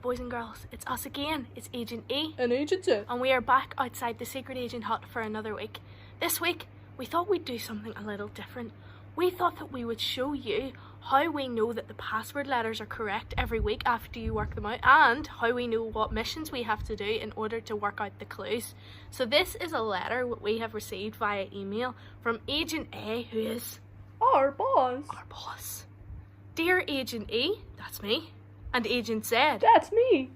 boys and girls, it's us again. It's Agent E. And Agent Z. And we are back outside the Secret Agent hut for another week. This week, we thought we'd do something a little different. We thought that we would show you how we know that the password letters are correct every week after you work them out, and how we know what missions we have to do in order to work out the clues. So this is a letter that we have received via email from Agent A, who is Our boss. our boss. Dear Agent E, that's me, and Agent Z, That's me.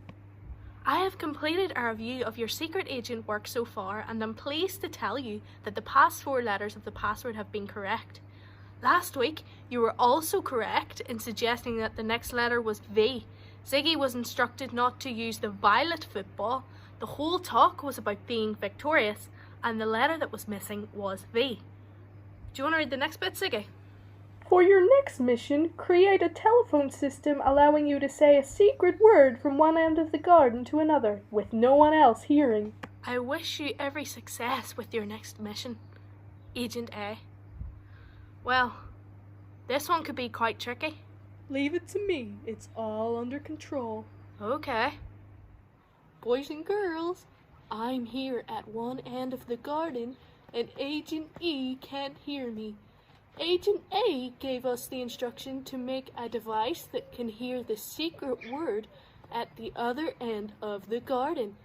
I have completed a review of your secret agent work so far, and I'm pleased to tell you that the past 4 letters of the password have been correct. Last week, you were also correct in suggesting that the next letter was V. Ziggy was instructed not to use the violet football. The whole talk was about being victorious, and the letter that was missing was V. Do you want to read the next bit, Ziggy? For your next mission, create a telephone system allowing you to say a secret word from one end of the garden to another, with no one else hearing. I wish you every success with your next mission, Agent A. Well, this one could be quite tricky. Leave it to me. It's all under control. Okay. Boys and girls, I'm here at one end of the garden, and Agent E can't hear me. Agent A gave us the instruction to make a device that can hear the secret word at the other end of the garden.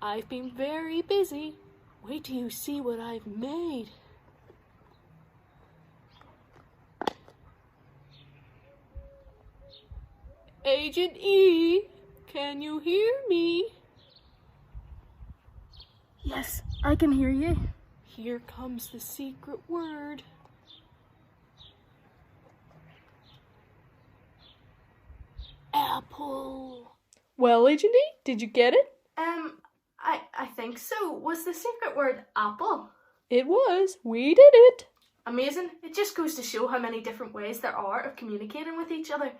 I've been very busy. Wait till you see what I've made. Agent E, can you hear me? Yes, I can hear you. Here comes the secret word. Apple. Well, Agent E, did you get it? I think so. Was the secret word apple? It was. We did it. Amazing. It just goes to show how many different ways there are of communicating with each other.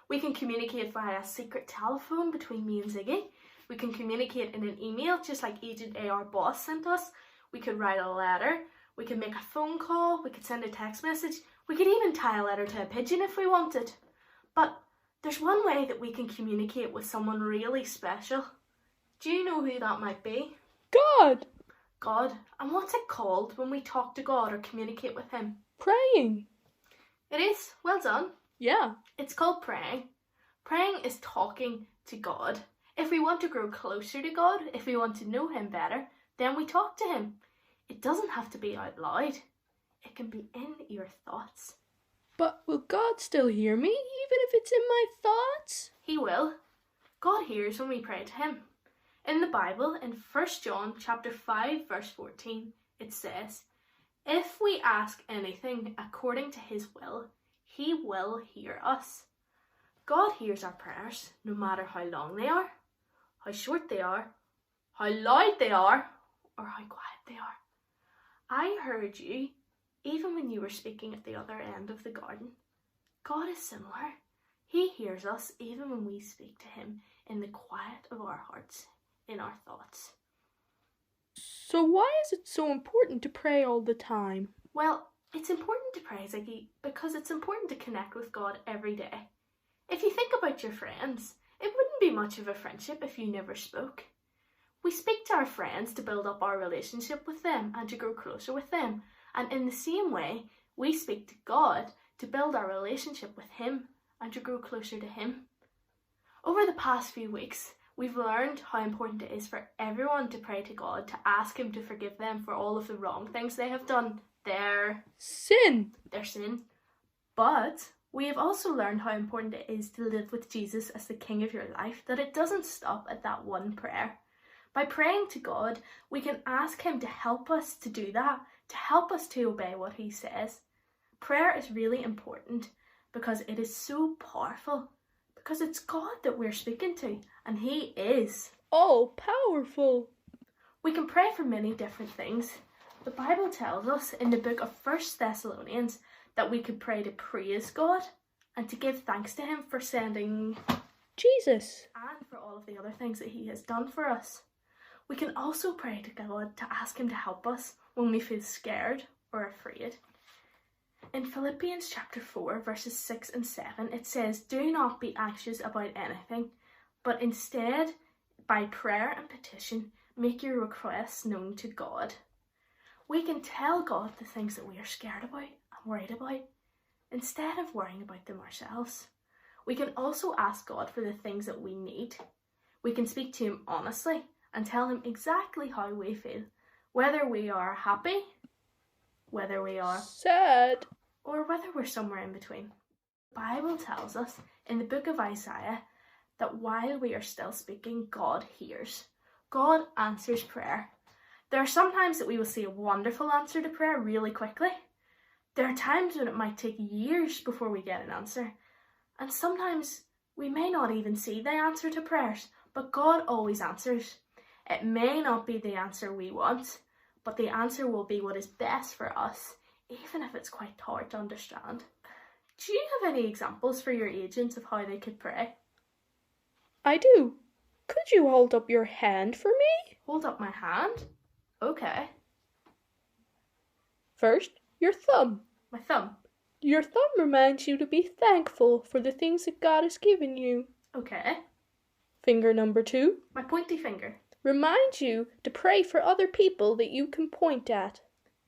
We can communicate via a secret telephone between me and Ziggy. We can communicate in an email, just like Agent A, our boss, sent us. We could write a letter. We could make a phone call. We could send a text message. We could even tie a letter to a pigeon if we wanted. But there's one way that we can communicate with someone really special. Do you know who that might be? God. God. And what's it called when we talk to God or communicate with him? Praying. It is. Well done. Yeah. It's called praying. Praying is talking to God. If we want to grow closer to God, if we want to know him better, then we talk to him. It doesn't have to be out loud. It can be in your thoughts. But will God still hear me, even if it's in my thoughts? He will. God hears when we pray to him. In the Bible, in 1 John chapter 5, verse 14, it says, "If we ask anything according to his will, he will hear us." God hears our prayers, no matter how long they are, how short they are, how loud they are, or how quiet they are. I heard you, even when you were speaking at the other end of the garden. God is similar. He hears us even when we speak to him in the quiet of our hearts, in our thoughts. So why is it so important to pray all the time? Well, it's important to pray, Ziggy, because it's important to connect with God every day. If you think about your friends, it wouldn't be much of a friendship if you never spoke. We speak to our friends to build up our relationship with them and to grow closer with them. And in the same way, we speak to God to build our relationship with him and to grow closer to him. Over the past few weeks, we've learned how important it is for everyone to pray to God, to ask him to forgive them for all of the wrong things they have done. Their sin. But we have also learned how important it is to live with Jesus as the King of your life, that it doesn't stop at that one prayer. By praying to God, we can ask him to help us to do that, to help us to obey what he says. Prayer is really important because it is so powerful, because it's God that we're speaking to, and he is all powerful. We can pray for many different things. The Bible tells us in the book of 1 Thessalonians that we could pray to praise God and to give thanks to him for sending Jesus and for all of the other things that he has done for us. We can also pray to God to ask him to help us when we feel scared or afraid. In Philippians chapter 4, verses 6 and 7, it says, "Do not be anxious about anything, but instead, by prayer and petition, make your requests known to God. We can tell God the things that we are scared about and worried about, instead of worrying about them ourselves. We can also ask God for the things that we need. We can speak to Him honestly and tell Him exactly how we feel, whether we are happy, whether we are sad, or whether we're somewhere in between. The Bible tells us in the book of Isaiah that while we are still speaking, God hears. God answers prayer. There are some times that we will see a wonderful answer to prayer really quickly. There are times when it might take years before we get an answer. And sometimes we may not even see the answer to prayers, but God always answers. It may not be the answer we want, but the answer will be what is best for us, even if it's quite hard to understand. Do you have any examples for your agents of how they could pray? I do. Could you hold up your hand for me? Hold up my hand? Okay. First, your thumb. My thumb? Your thumb reminds you to be thankful for the things that God has given you. Okay. Finger number 2. My pointy finger? Reminds you to pray for other people that you can point at.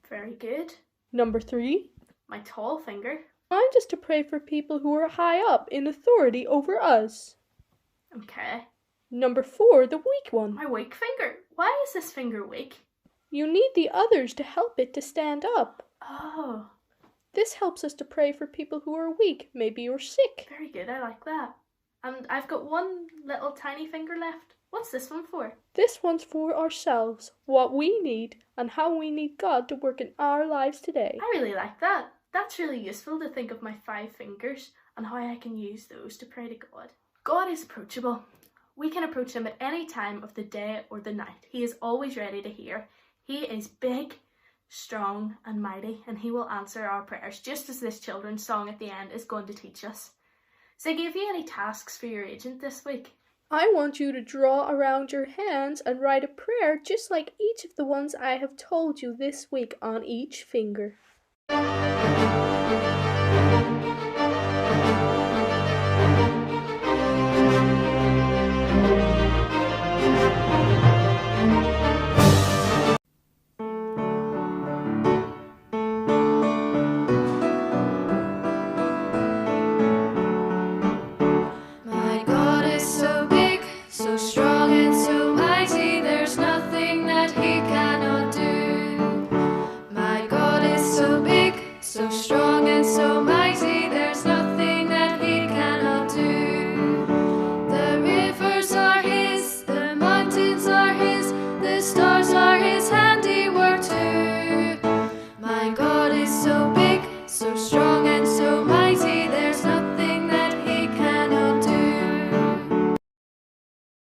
Very good. Number 3. My tall finger? Reminds us to pray for people who are high up in authority over us. Okay. Number 4, the weak one. My weak finger? Why is this finger weak? You need the others to help it to stand up. Oh. This helps us to pray for people who are weak. Maybe you're sick. Very good, I like that. And I've got one little tiny finger left. What's this one for? This one's for ourselves, what we need, and how we need God to work in our lives today. I really like that. That's really useful to think of my 5 fingers and how I can use those to pray to God. God is approachable. We can approach Him at any time of the day or the night. He is always ready to hear. He is big, strong and mighty, and He will answer our prayers, just as this children's song at the end is going to teach us. Ziggy, have you any tasks for your agent this week? I want you to draw around your hands and write a prayer just like each of the ones I have told you this week on each finger.